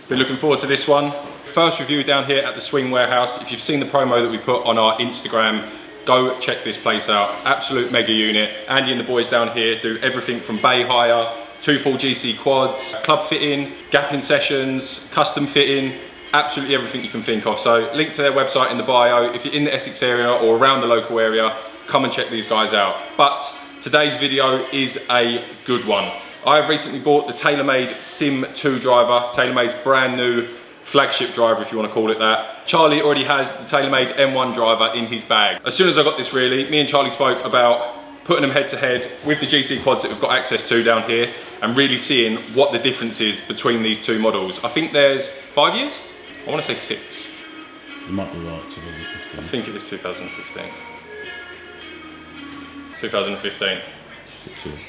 Been looking forward to this one. First review down here at the Swing Warehouse. If you've seen the promo that we put on our Instagram, go check this place out. Absolute mega unit. Andy and the boys down here do everything from bay hire, 2 full GC quads, club fitting, gapping sessions, custom fitting, absolutely everything you can think of. So link to their website in the bio. If you're in the Essex area or around the local area, come and check these guys out. But today's video is a good one. I have recently bought the TAYLORMADE Sim 2 driver, TAYLORMADE's brand new flagship driver, if you want to call it that. Charlie already has the TAYLORMADE M1 driver in his bag. As soon as I got this, really, me and Charlie spoke about putting them head to head with the GC quads that we've got access to down here and really seeing what the difference is between these two models. I think there's 5 years? I want to say 6. You might be right, I think it is 2015. 2015.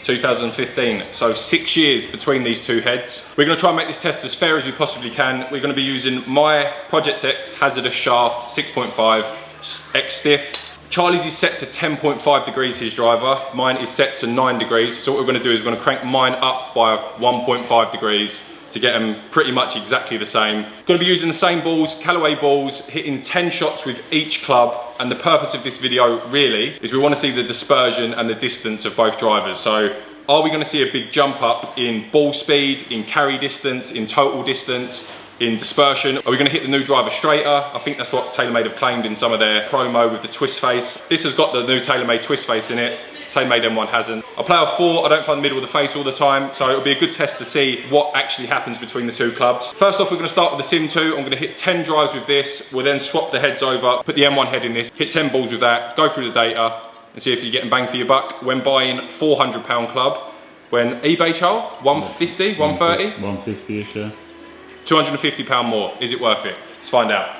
2015, so 6 years between these two heads. We're going to try and make this test as fair as we possibly can. We're going to be using my Project X hazardous shaft 6.5 X stiff. Charlie's is set to 10.5 degrees, his driver. Mine is set to 9 degrees. So what we're going to do is we're going to crank mine up by 1.5 degrees to get them pretty much exactly the same. Going to be using the same balls, Callaway balls, hitting 10 shots with each club. And the purpose of this video really is we want to see the dispersion and the distance of both drivers. So are we going to see a big jump up in ball speed, in carry distance, in total distance, in dispersion? Are we going to hit the new driver straighter? I think that's what TAYLORMADE have claimed in some of their promo with the twist face. This has got the new TAYLORMADE twist face in it. TAYLORMADE M1 hasn't. I play off 4, I don't find the middle of the face all the time, so it'll be a good test to see what actually happens between the two clubs. First off, we're going to start with the Sim 2. I'm going to hit 10 drives with this. We'll then swap the heads over, put the M1 head in this, hit 10 balls with that, go through the data, and see if you're getting bang for your buck when buying £400 club. When eBay, Charles, 150, 130? 150-ish, yeah. £250 more. Is it worth it? Let's find out.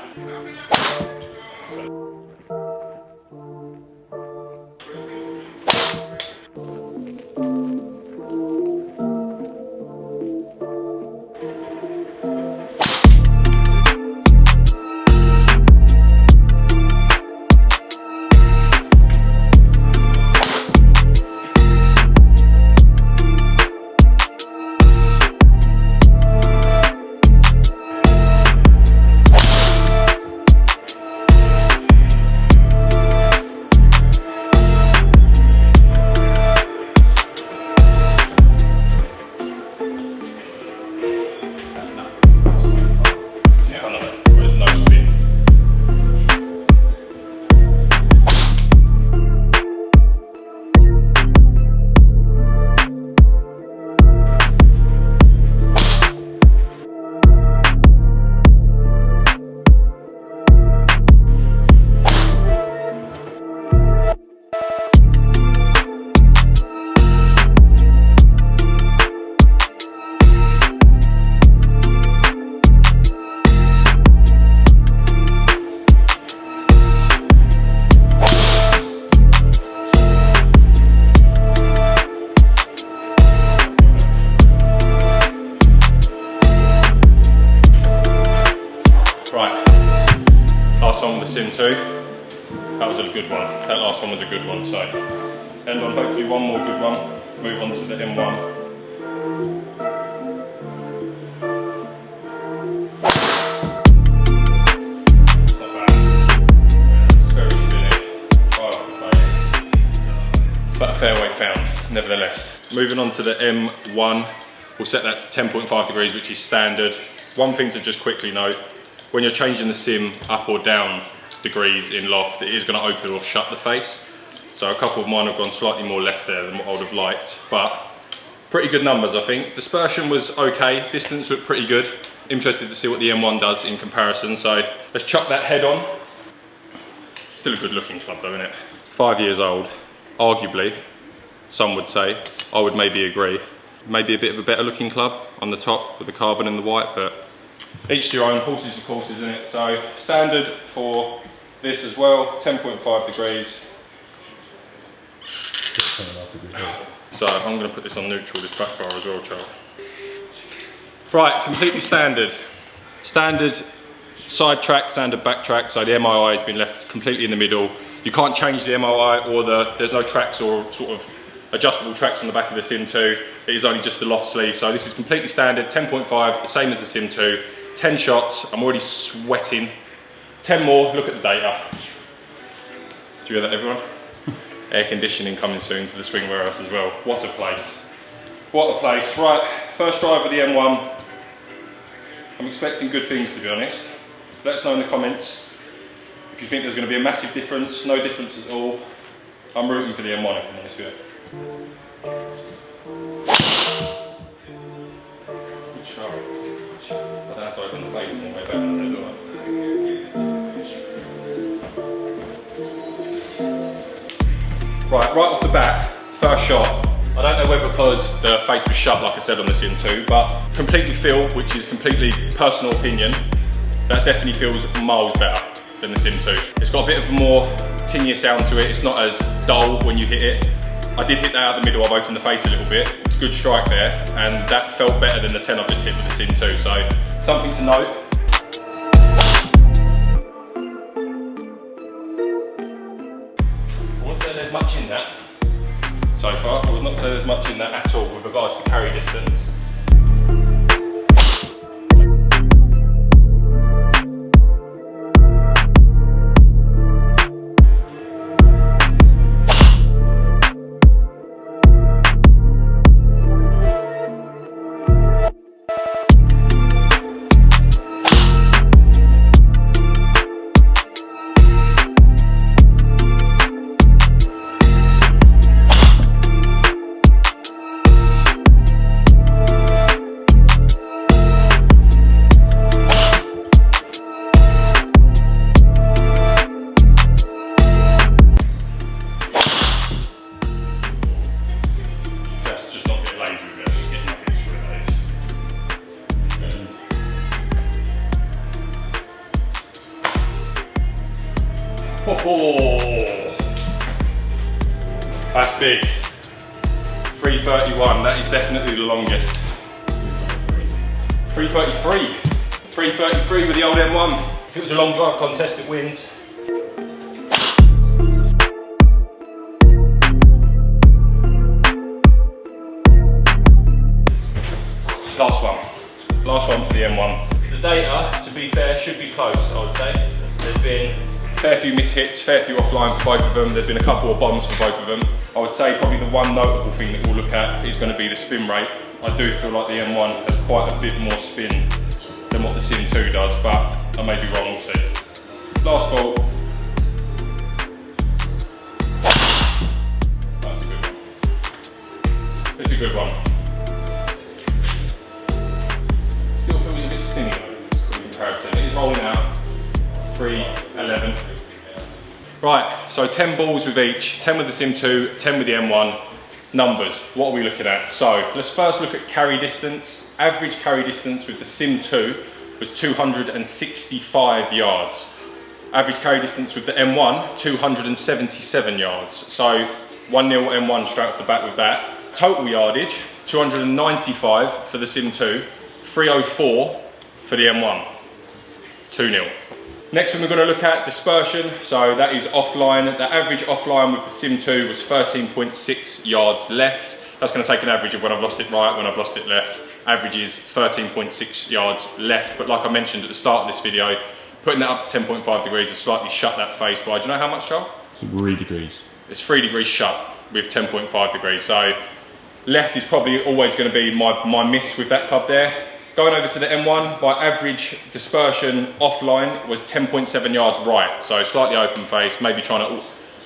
Sim 2, that was a good one. That last one was a good one, so end on hopefully one more good one, move on to the M1. Not bad. It's very spinny, right off the face. But a fairway found, nevertheless. Moving on to the M1, we'll set that to 10.5 degrees, which is standard. One thing to just quickly note, when you're changing the sim up or down degrees in loft, it is going to open or shut the face. So a couple of mine have gone slightly more left there than what I would have liked, but pretty good numbers I think. Dispersion was okay, distance looked pretty good. Interested to see what the M1 does in comparison, so let's chuck that head on. Still a good looking club though, isn't it? 5 years old, arguably, some would say. I would maybe agree. Maybe a bit of a better looking club on the top with the carbon and the white, but each to your own, horses for courses, isn't it? So standard for this as well, 10.5 degrees. So I'm going to put this on neutral, this back bar as well, Charles. Right, completely standard. Standard side track, standard back track, so the MII has been left completely in the middle. You can't change the MII or there's no tracks or sort of adjustable tracks on the back of the Sim 2. It is only just the loft sleeve, so this is completely standard, 10.5, the same as the Sim 2. 10 shots, I'm already sweating. 10 more, look at the data. Do you hear that, everyone? Air conditioning coming soon to the swing warehouse as well. What a place. What a place. Right, first drive of the M1. I'm expecting good things, to be honest. Let us know in the comments if you think there's going to be a massive difference, no difference at all. I'm rooting for the M1 if I'm honest with you. Good shot. I don't have to open the face anyway, better than that, do I? Right off the bat, first shot. I don't know whether because the face was shut, like I said on the Sim 2, but completely feel, which is completely personal opinion, that definitely feels miles better than the Sim 2. It's got a bit of a more tinier sound to it. It's not as dull when you hit it. I did hit that out the middle. I've opened the face a little bit. Good strike there, and that felt better than the 10 I've just hit with the Sim 2. So something to note. I wouldn't say there's much in that so far. I would not say there's much in that at all with regards to carry distance. Oh, that's big. 331, that is definitely the longest. 333. 333 with the old M1. If it was a long drive contest, it wins. Last one for the M1. The data, to be fair, should be close, I would say. There's been a fair few mishits, fair few offline for both of them. There's been a couple of bombs for both of them. I would say probably the one notable thing that we'll look at is going to be the spin rate. I do feel like the M1 has quite a bit more spin than what the Sim 2 does, but I may be wrong, we'll see. Last ball. That's a good one. It's a good one. Still feels a bit skinny though, in comparison. It is rolling out. 311. Right, so 10 balls with each, 10 with the Sim 2, 10 with the M1. Numbers, what are we looking at? So let's first look at carry distance. Average carry distance with the Sim 2 was 265 yards. Average carry distance with the M1, 277 yards. So 1-0 M1 straight off the bat with that. Total yardage, 295 for the Sim 2, 304 for the M1. 2-0. Next thing we're going to look at dispersion, so that is offline. The average offline with the Sim 2 was 13.6 yards left. That's going to take an average of when I've lost it right, when I've lost it left. Average is 13.6 yards left, but like I mentioned at the start of this video, putting that up to 10.5 degrees has slightly shut that face by, do you know how much, Joel? 3 degrees. It's 3 degrees shut with 10.5 degrees, so left is probably always going to be my miss with that club there. Going over to the M1, my average dispersion offline was 10.7 yards right, so slightly open face, maybe trying to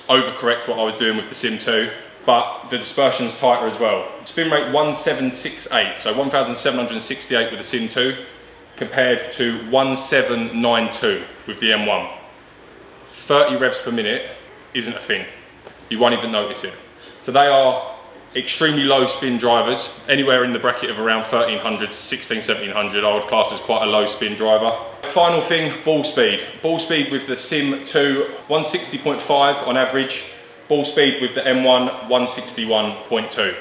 overcorrect what I was doing with the Sim 2, but the dispersion's tighter as well. Spin rate 1768, so 1768 with the Sim 2, compared to 1792 with the M1. 30 revs per minute isn't a thing. You won't even notice it. So they are extremely low spin drivers, anywhere in the bracket of around 1300 to 1700. I would class as quite a low spin driver. Final thing, ball speed. Ball speed with the Sim 2, 160.5 on average. Ball speed with the M1, 161.2.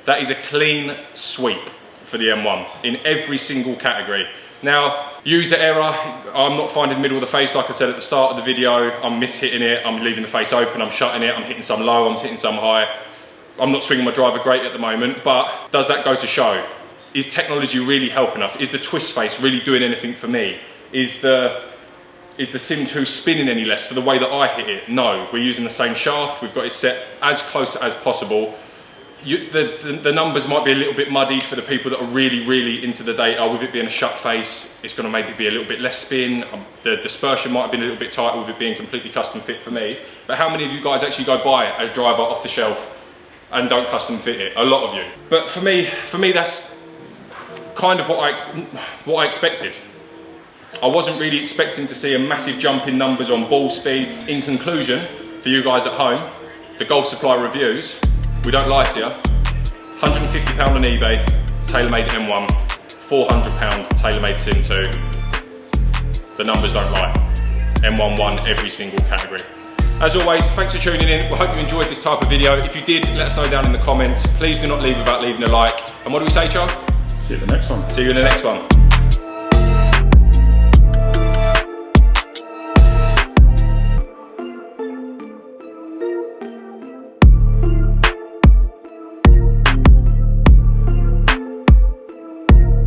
That is a clean sweep for the M1 in every single category. Now, user error, I'm not finding the middle of the face like I said at the start of the video. I'm mishitting it, I'm leaving the face open, I'm shutting it, I'm hitting some low, I'm hitting some high. I'm not swinging my driver great at the moment, but does that go to show? is technology really helping us? Is the twist face really doing anything for me? Is the Sim 2 spinning any less for the way that I hit it? No, we're using the same shaft. We've got it set as close as possible. The numbers might be a little bit muddied for the people that are really into the data. With it being a shut face, it's going to maybe be a little bit less spin. The dispersion might have been a little bit tighter with it being completely custom fit for me. But how many of you guys actually go buy a driver off the shelf and don't custom fit it? A lot of you. But for me that's kind of what I expected. I wasn't really expecting to see a massive jump in numbers on ball speed. In conclusion, for you guys at home, the Golf Supply reviews, we don't lie to you. £150 on eBay, TaylorMade M1, £400 TaylorMade Sim 2. The numbers don't lie. M1 won every single category. As always, thanks for tuning in. We hope you enjoyed this type of video. If you did, let us know down in the comments. Please do not leave without leaving a like. And what do we say, Charles? See you in the next one. See you in the next one.